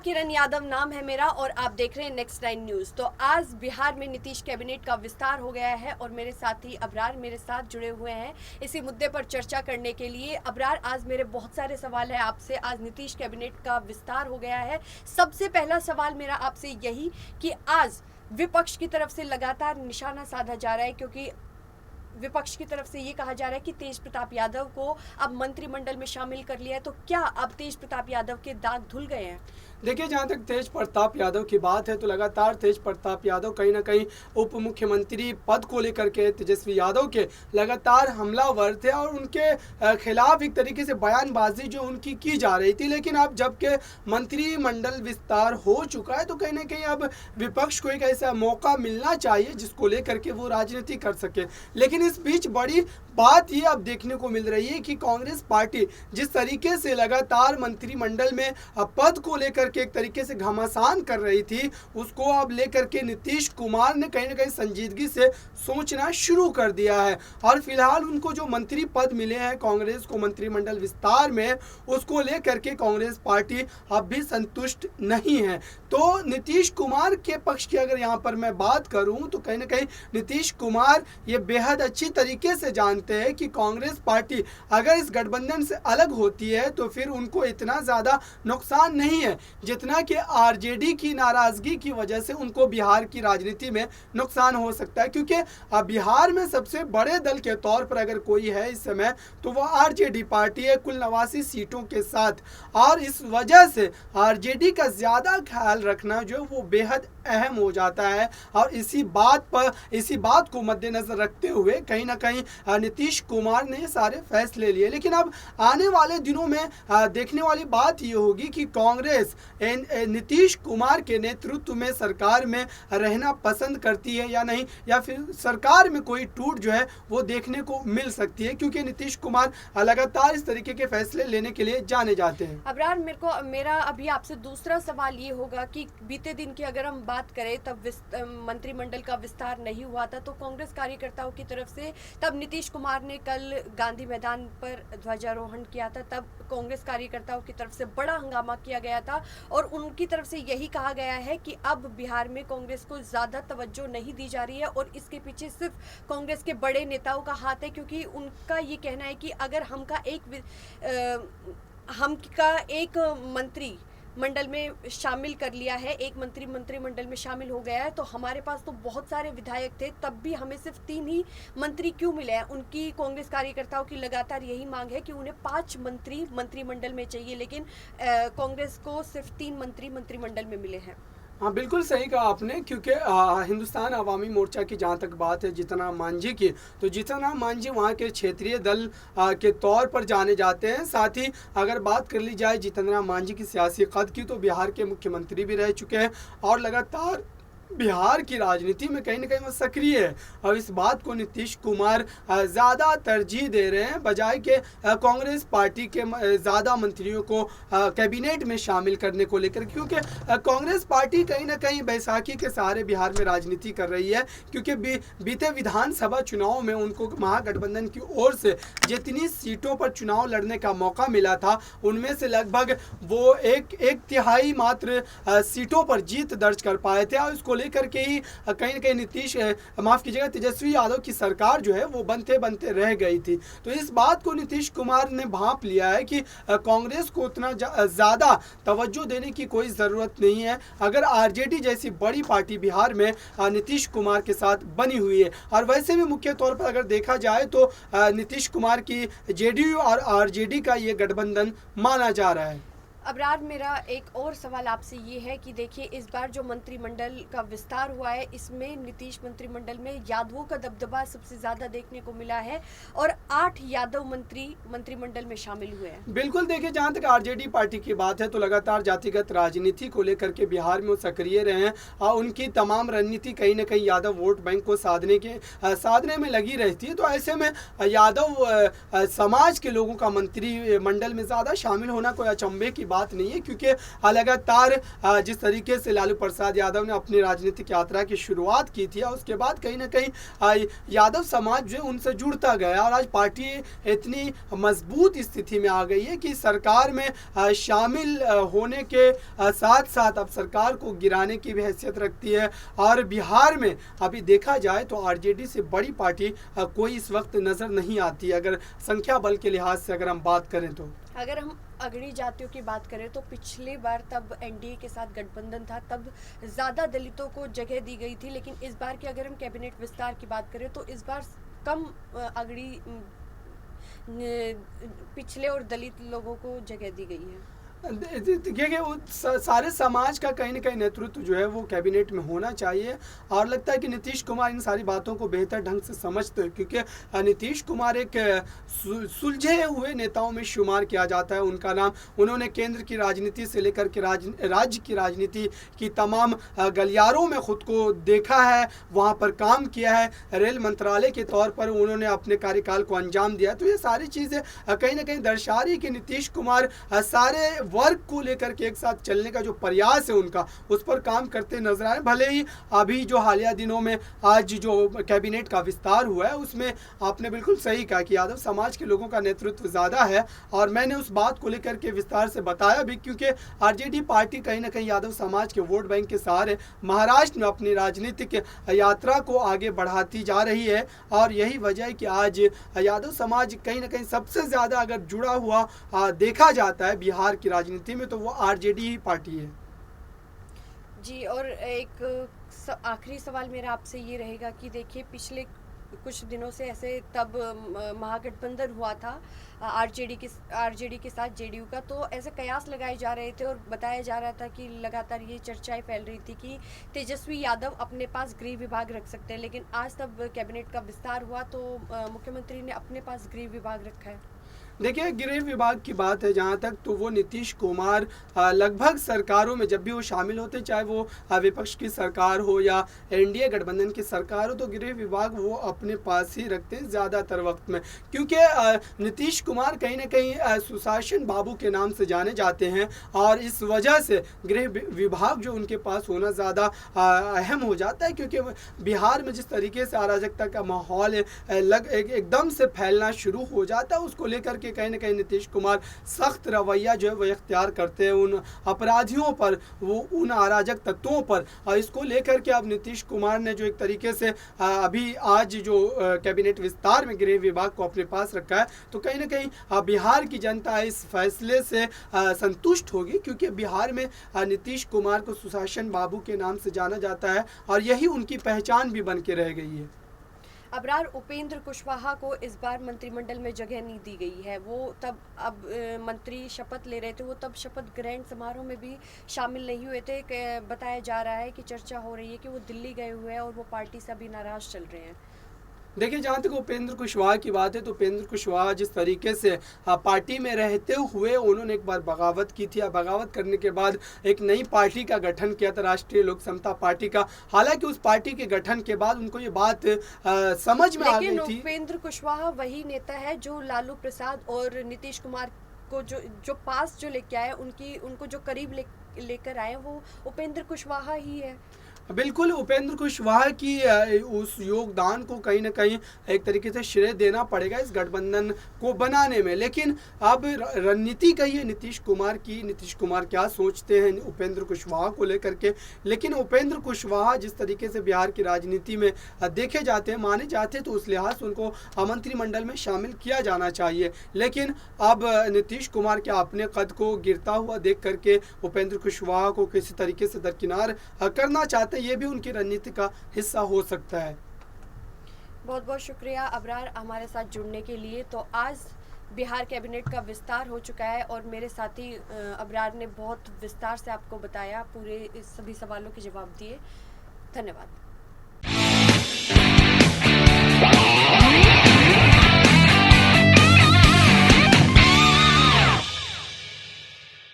किरण यादव नाम है मेरा और आप देख रहे हैं नेक्स्ट 9 न्यूज़। तो आज बिहार में नीतीश कैबिनेट का विस्तार हो गया है और मेरे साथी अबरार मेरे साथ जुड़े हुए हैं इसी मुद्दे पर चर्चा करने के लिए। अबरार, आज मेरे बहुत सारे सवाल हैं आपसे। आज नीतीश कैबिनेट का विस्तार हो गया है। सबसे पहला सवाल मेरा आपसे यही कि आज विपक्ष की तरफ से लगातार निशाना साधा जा रहा है, क्योंकि विपक्ष की तरफ से ये कहा जा रहा है कि तेज प्रताप यादव को अब मंत्रिमंडल में शामिल कर लिया है। तो क्या अब तेज प्रताप यादव के दाग धुल गए हैं? देखिए, जहाँ तक तेज प्रताप यादव की बात है तो लगातार तेज प्रताप यादव कहीं ना कहीं उप मुख्यमंत्री पद को लेकर के तेजस्वी यादव के लगातार हमलावर थे और उनके खिलाफ एक तरीके से बयानबाजी जो उनकी की जा रही थी। लेकिन अब जबकि मंत्रिमंडल विस्तार हो चुका है तो कहीं ना कहीं अब विपक्ष को एक ऐसा मौका मिलना चाहिए जिसको लेकर के वो राजनीति कर सके। लेकिन इस बीच बड़ी बात ये अब देखने को मिल रही है कि कांग्रेस पार्टी जिस तरीके से लगातार मंत्रिमंडल में पद को लेकर के एक तरीके से घमासान कर रही थी, उसको अब लेकर के नीतीश कुमार ने कहीं ना कहीं संजीदगी से सोचना शुरू कर दिया है। और फिलहाल उनको जो मंत्री पद मिले हैं कांग्रेस को मंत्रिमंडल विस्तार में, उसको लेकर के कांग्रेस पार्टी अब भी संतुष्ट नहीं है। तो नीतीश कुमार के पक्ष की अगर यहाँ पर मैं बात करूँ तो कहीं ना कहीं नीतीश कुमार ये बेहद अच्छी तरीके से जानते हैं कि कांग्रेस पार्टी अगर इस गठबंधन से अलग होती है तो फिर उनको इतना ज़्यादा नुकसान नहीं है जितना कि आरजेडी की नाराजगी की वजह से उनको बिहार की राजनीति में नुकसान हो सकता है। क्योंकि बिहार में सबसे बड़े दल के तौर पर अगर कोई है इस समय तो वो आरजेडी पार्टी है, कुल 89 सीटों के साथ। और इस वजह से आरजेडी का ज़्यादा ख्याल रखना जो वो बेहद अहम हो जाता है। और इसी बात को मद्देनजर रखते हुए कहीं ना कहीं नीतीश कुमार ने सारे फैसले लिए। लेकिन अब आने वाले दिनों में देखने वाली बात ये होगी कि कांग्रेस नीतीश कुमार के नेतृत्व में सरकार में रहना पसंद करती है या नहीं, या फिर सरकार में कोई टूट जो है वो देखने को मिल सकती है, क्योंकि नीतीश कुमार लगातार इस तरीके के फैसले लेने के लिए जाने जाते हैं। अबरार, मेरा अभी आपसे दूसरा सवाल ये होगा कि बीते दिन की अगर हम बात करें तब मंत्रिमंडल का विस्तार नहीं हुआ था, तो कांग्रेस कार्यकर्ताओं की तरफ से तब नीतीश कुमार ने कल गांधी मैदान पर ध्वजारोहण किया था, तब कांग्रेस कार्यकर्ताओं की तरफ से बड़ा हंगामा किया गया था और उनकी तरफ से यही कहा गया है कि अब बिहार में कांग्रेस को ज़्यादा तवज्जो नहीं दी जा रही है और इसके पीछे सिर्फ कांग्रेस के बड़े नेताओं का हाथ है। क्योंकि उनका ये कहना है कि अगर हमका एक मंत्री मंडल में शामिल कर लिया है, एक मंत्रिमंडल में शामिल हो गया है, तो हमारे पास तो बहुत सारे विधायक थे, तब भी हमें सिर्फ 3 ही मंत्री क्यों मिले हैं। उनकी कांग्रेस कार्यकर्ताओं की लगातार यही मांग है कि उन्हें 5 मंत्री मंत्रिमंडल में चाहिए, लेकिन कांग्रेस को सिर्फ 3 मंत्री मंत्रिमंडल में मिले हैं। हाँ, बिल्कुल सही कहा आपने। क्योंकि हिंदुस्तान अवामी मोर्चा की जहाँ तक बात है जीतन मांझी की, तो जीतन मांझी वहाँ के क्षेत्रीय दल के तौर पर जाने जाते हैं। साथ ही अगर बात कर ली जाए जीतन मांझी की सियासी कद की, तो बिहार के मुख्यमंत्री भी रह चुके हैं और लगातार बिहार की राजनीति में कहीं ना कहीं वो सक्रिय है। और इस बात को नीतीश कुमार ज़्यादा तरजीह दे रहे हैं बजाय के कांग्रेस पार्टी के ज़्यादा मंत्रियों को कैबिनेट में शामिल करने को लेकर, क्योंकि कांग्रेस पार्टी कहीं ना कहीं बैसाखी के सहारे बिहार में राजनीति कर रही है। क्योंकि बीते विधानसभा चुनाव में उनको महागठबंधन की ओर से जितनी सीटों पर चुनाव लड़ने का मौका मिला था उनमें से लगभग वो एक तिहाई मात्र सीटों पर जीत दर्ज कर पाए थे। और इसको लेकर के ही कहीं ना कहीं तेजस्वी यादव की सरकार जो है वो बनते बनते रह गई थी। तो इस बात को नीतीश कुमार ने भांप लिया है कि कांग्रेस को उतना ज़्यादा तवज्जो देने की कोई ज़रूरत नहीं है अगर आरजेडी जैसी बड़ी पार्टी बिहार में नीतीश कुमार के साथ बनी हुई है। और वैसे भी मुख्य तौर पर अगर देखा जाए तो नीतीश कुमार की जेडीयू और आरजेडी का ये गठबंधन माना जा रहा है। अबरार, मेरा एक और सवाल आपसे ये है कि देखिए, इस बार जो मंत्रिमंडल का विस्तार हुआ है इसमें नीतीश मंत्रिमंडल में यादवों का दबदबा सबसे ज़्यादा देखने को मिला है और 8 यादव मंत्रिमंडल में शामिल हुए हैं। बिल्कुल, देखिए, जहाँ तक आरजेडी पार्टी की बात है तो लगातार जातिगत राजनीति को लेकर के बिहार में वो सक्रिय रहे हैं और उनकी तमाम रणनीति कहीं ना कहीं यादव वोट बैंक को साधने में लगी रहती है। तो ऐसे में यादव समाज के लोगों का मंत्रिमंडल में ज़्यादा शामिल होना कोई अचंभे की बात बात नहीं है, क्योंकि लगातार जिस तरीके से लालू प्रसाद यादव ने अपनी राजनीतिक यात्रा की शुरुआत की थी, उसके बाद कहीं ना कहीं यादव समाज जो है उनसे जुड़ता गया और आज पार्टी इतनी मजबूत स्थिति में आ गई है कि सरकार में शामिल होने के साथ साथ अब सरकार को गिराने की भी हैसियत रखती है। और बिहार में अभी देखा जाए तो आरजेडी से बड़ी पार्टी कोई इस वक्त नज़र नहीं आती, अगर संख्या बल के लिहाज से अगर हम बात करें तो। अगर हम अगड़ी जातियों की बात करें तो पिछली बार तब एनडीए के साथ गठबंधन था, तब ज़्यादा दलितों को जगह दी गई थी, लेकिन इस बार की अगर हम कैबिनेट विस्तार की बात करें तो इस बार कम अगड़ी पिछले और दलित लोगों को जगह दी गई है। देखिए सारे समाज का कहीं ना कहीं नेतृत्व जो है वो कैबिनेट में होना चाहिए, और लगता है कि नीतीश कुमार इन सारी बातों को बेहतर ढंग से समझते हैं, क्योंकि नीतीश कुमार एक सुलझे हुए नेताओं में शुमार किया जाता है। उनका नाम, उन्होंने केंद्र की राजनीति से लेकर के राज्य की राजनीति की तमाम गलियारों में खुद को देखा है, वहाँ पर काम किया है, रेल मंत्रालय के तौर पर उन्होंने अपने कार्यकाल को अंजाम दिया। तो ये सारी चीज़ें कहीं ना कहीं दर्शा रही है कि नीतीश कुमार सारे वर्ग को लेकर के एक साथ चलने का जो प्रयास है उनका, उस पर काम करते नजर आए। भले ही अभी जो हालिया दिनों में आज जो कैबिनेट का विस्तार हुआ है उसमें आपने बिल्कुल सही कहा कि यादव समाज के लोगों का नेतृत्व ज़्यादा है, और मैंने उस बात को लेकर के विस्तार से बताया भी, क्योंकि आरजेडी पार्टी कहीं ना कहीं यादव समाज के वोट बैंक के सहारे महाराष्ट्र में अपनी राजनीतिक यात्रा को आगे बढ़ाती जा रही है। और यही वजह है कि आज यादव समाज कहीं ना कहीं सबसे ज़्यादा अगर जुड़ा हुआ देखा जाता है बिहार की राजनीति में, तो वो आरजेडी ही पार्टी है। जी, और एक आखिरी सवाल मेरा आपसे ये रहेगा कि देखिए पिछले कुछ दिनों से ऐसे तब महागठबंधन हुआ था आरजेडी के साथ जेडीयू का, तो ऐसे कयास लगाए जा रहे थे और बताया जा रहा था कि लगातार ये चर्चाएं फैल रही थी कि तेजस्वी यादव अपने पास गृह विभाग रख सकते हैं, लेकिन आज तब कैबिनेट का विस्तार हुआ तो मुख्यमंत्री ने अपने पास गृह विभाग रखा है। देखिए गृह विभाग की बात है जहाँ तक, तो वो नीतीश कुमार लगभग सरकारों में जब भी वो शामिल होते, चाहे वो विपक्ष की सरकार हो या एनडीए गठबंधन की सरकार हो, तो गृह विभाग वो अपने पास ही रखते हैं ज़्यादातर वक्त में, क्योंकि नीतीश कुमार कहीं ना कहीं सुशासन बाबू के नाम से जाने जाते हैं, और इस वजह से गृह विभाग जो उनके पास होना ज़्यादा अहम हो जाता है। क्योंकि बिहार में जिस तरीके से अराजकता का माहौल एकदम से फैलना शुरू हो जाता है, उसको लेकर के कहीं ना कहीं नीतीश कुमार सख्त रवैया जो है वो इख्तियार करते हैं उन अपराधियों पर, वो उन अराजक तत्वों पर। और इसको लेकर के अब नीतीश कुमार ने जो एक तरीके से अभी आज जो कैबिनेट विस्तार में गृह विभाग को अपने पास रखा है, तो कहीं ना कहीं बिहार की जनता इस फैसले से संतुष्ट होगी, क्योंकि बिहार में नीतीश कुमार को सुशासन बाबू के नाम से जाना जाता है और यही उनकी पहचान भी बन के रह गई है। अबरार, उपेंद्र कुशवाहा को इस बार मंत्रिमंडल में जगह नहीं दी गई है। वो तब अब मंत्री शपथ ले रहे थे, वो तब शपथ ग्रहण समारोह में भी शामिल नहीं हुए थे। बताया जा रहा है कि चर्चा हो रही है कि वो दिल्ली गए हुए हैं और वो पार्टी से अभी नाराज चल रहे हैं। देखिए जहाँ तक उपेंद्र कुशवाहा की बात है, तो उपेंद्र कुशवाहा जिस तरीके से पार्टी में रहते हुए उन्होंने एक बार बगावत की थी, बगावत करने के बाद एक नई पार्टी का गठन किया था, राष्ट्रीय लोक समता पार्टी का। हालांकि उस पार्टी के गठन के बाद उनको ये बात समझ में आ गई थी। उपेंद्र कुशवाहा वही नेता है जो लालू प्रसाद और नीतीश कुमार को जो पास जो लेके आए, उनको जो करीब लेकर आए वो उपेंद्र कुशवाहा ही है। बिल्कुल, उपेंद्र कुशवाहा की उस योगदान को कहीं ना कहीं एक तरीके से श्रेय देना पड़ेगा इस गठबंधन को बनाने में। लेकिन अब रणनीति कही है नीतीश कुमार की, नीतीश कुमार क्या सोचते हैं उपेंद्र कुशवाहा को लेकर के। लेकिन उपेंद्र कुशवाहा जिस तरीके से बिहार की राजनीति में देखे जाते हैं, माने जाते हैं, तो उस लिहाज से उनको मंत्रिमंडल में शामिल किया जाना चाहिए। लेकिन अब नीतीश कुमार क्या अपने कद को गिरता हुआ देख करके उपेंद्र कुशवाहा को किसी तरीके से दरकिनार करना चाहते, ये भी उनकी रणनीति का हिस्सा हो सकता है। बहुत बहुत शुक्रिया अबरार हमारे साथ जुड़ने के लिए। तो आज बिहार कैबिनेट का विस्तार हो चुका है और मेरे साथी अबरार ने बहुत विस्तार से आपको बताया, पूरे सभी सवालों के जवाब दिए। धन्यवाद।